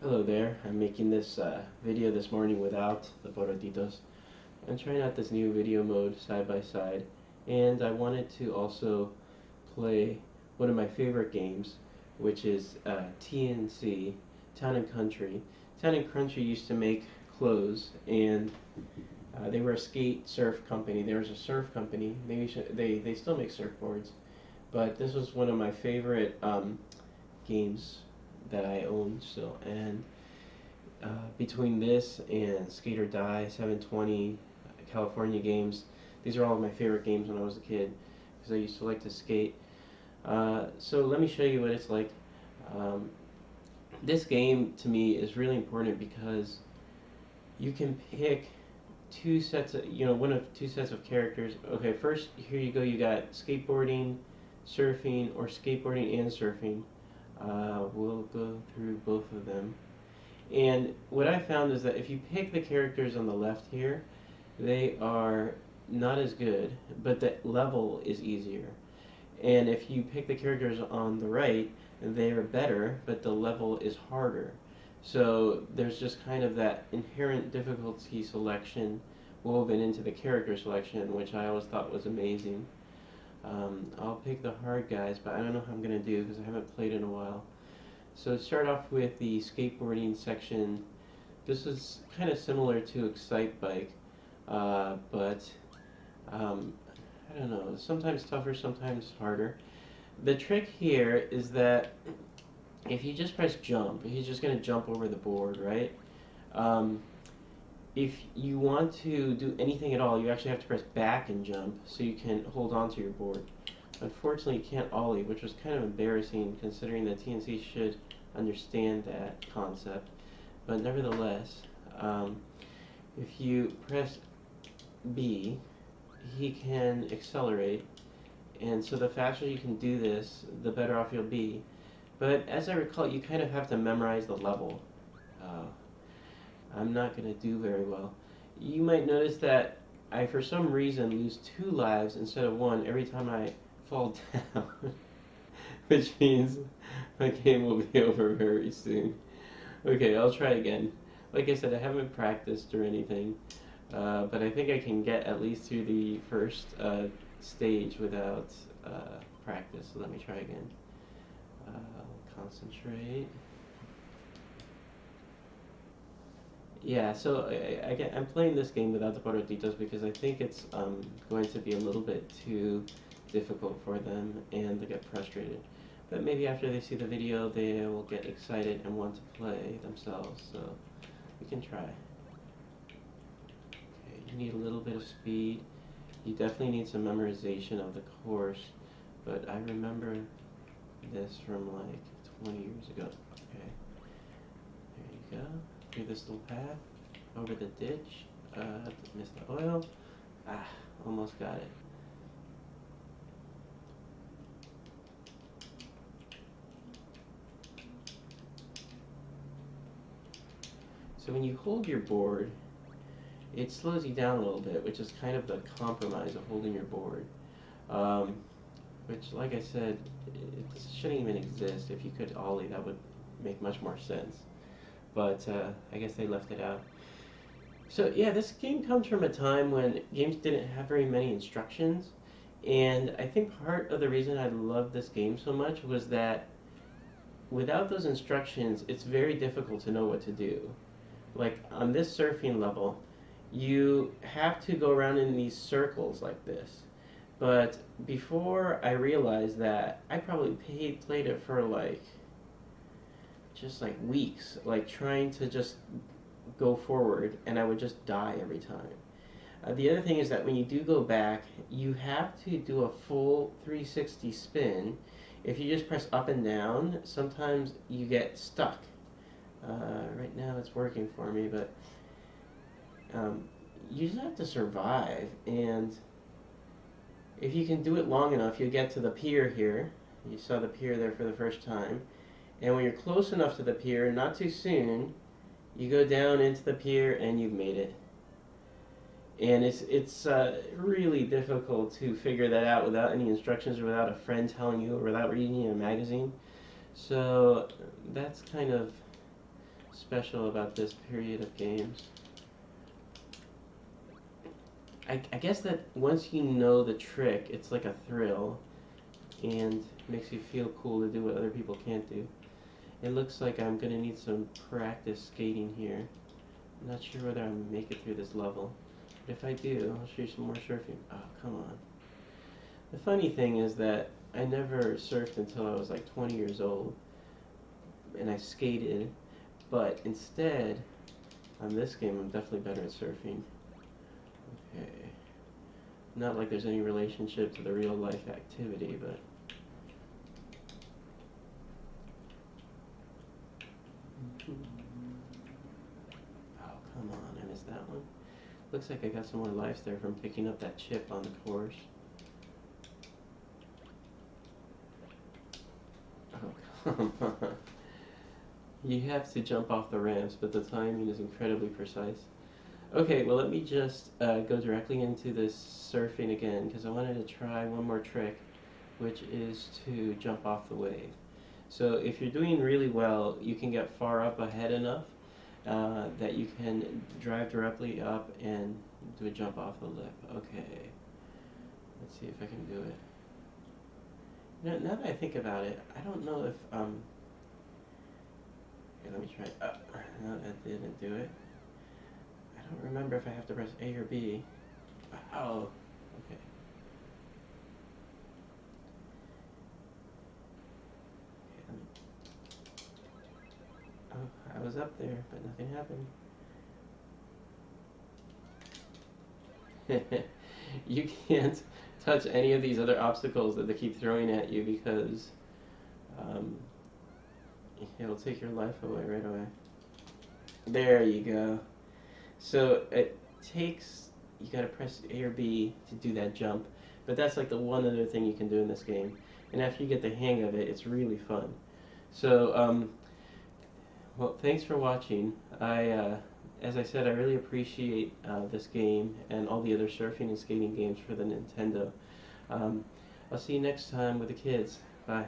Hello there. I'm making this video this morning without the porotitos. I'm trying out this new video mode side by side, and I wanted to also play one of my favorite games, which is T&C, Town and Country. Town and Country used to make clothes, and they were a skate surf company. There was a surf company. They still make surfboards, but this was one of my favorite games that I own still. And between this and Skate or Die, 720, California games, these are all of my favorite games when I was a kid because I used to like to skate. So let me show you what it's like. This game to me is really important because you can pick one of two sets of characters. Okay, first here you go. You got skateboarding, surfing, or skateboarding and surfing. We'll go through both of them. And what I found is that if you pick the characters on the left here, they are not as good, but the level is easier. And if you pick the characters on the right, they are better, but the level is harder. So there's just kind of that inherent difficulty selection woven into the character selection, which I always thought was amazing. I'll pick the hard guys, but I don't know how I'm going to do because I haven't played in a while. So to start off with the skateboarding section, this is kind of similar to Excite Bike, but I don't know, sometimes tougher, sometimes harder. The trick here is that if you just press jump, he's just going to jump over the board, right? If you want to do anything at all, you actually have to press back and jump so you can hold on to your board. Unfortunately, you can't ollie, which was kind of embarrassing considering that T&C should understand that concept. But nevertheless, if you press B, he can accelerate, and so the faster you can do this, the better off you'll be. But as I recall, you kind of have to memorize the level. I'm not going to do very well. You might notice that I, for some reason, lose 2 lives instead of 1 every time I fall down, which means my game will be over very soon. Okay, I'll try again. Like I said, I haven't practiced or anything, but I think I can get at least through the first stage without practice. So let me try again. I'll concentrate. Yeah, so I'm playing this game without the porotitos because I think it's going to be a little bit too difficult for them and they get frustrated. But maybe after they see the video, they will get excited and want to play themselves, so we can try. Okay, you need a little bit of speed. You definitely need some memorization of the course, but I remember this from like 20 years ago. Okay, there you go. Through this little path, over the ditch, missed the oil, almost got it. So when you hold your board, it slows you down a little bit, which is kind of the compromise of holding your board. Which, like I said, it shouldn't even exist. If you could ollie, that would make much more sense. But I guess they left it out. So yeah, this game comes from a time when games didn't have very many instructions, and I think part of the reason I loved this game so much was that without those instructions, it's very difficult to know what to do. Like on this surfing level, you have to go around in these circles like this. But before I realized that, I probably played it for just like weeks, like trying to just go forward, and I would just die every time. The other thing is that when you do go back, you have to do a full 360 spin. If you just press up and down, sometimes you get stuck. Right now it's working for me, but you just have to survive, and if you can do it long enough, you get to the pier here. You saw the pier there for the first time. And when you're close enough to the pier, not too soon, you go down into the pier and you've made it. And it's really difficult to figure that out without any instructions or without a friend telling you or without reading in a magazine. So that's kind of special about this period of games. I guess that once you know the trick, it's like a thrill and makes you feel cool to do what other people can't do. It looks like I'm going to need some practice skating here. I'm not sure whether I'll make it through this level. But if I do, I'll show you some more surfing. Oh, come on. The funny thing is that I never surfed until I was like 20 years old. And I skated. But instead, on this game, I'm definitely better at surfing. Okay. Not like there's any relationship to the real life activity, but... Oh, come on, I missed that one. Looks like I got some more lives there from picking up that chip on the course. Oh, come on. You have to jump off the ramps, but the timing is incredibly precise. Okay, well let me just go directly into this surfing again, because I wanted to try one more trick, which is to jump off the wave. So if you're doing really well, you can get far up ahead enough that you can drive directly up and do a jump off the lip. Okay, let's see if I can do it. Now that I think about it, I don't know if okay, let me try. No, that didn't do it. I don't remember if I have to press A or B. Oh, okay. Oh, I was up there, but nothing happened. You can't touch any of these other obstacles that they keep throwing at you because it'll take your life away right away. There you go. So it takes, you gotta press A or B to do that jump, but that's like the one other thing you can do in this game. And after you get the hang of it, it's really fun. So, well, thanks for watching. As I said, I really appreciate this game and all the other surfing and skating games for the Nintendo. I'll see you next time with the kids. Bye.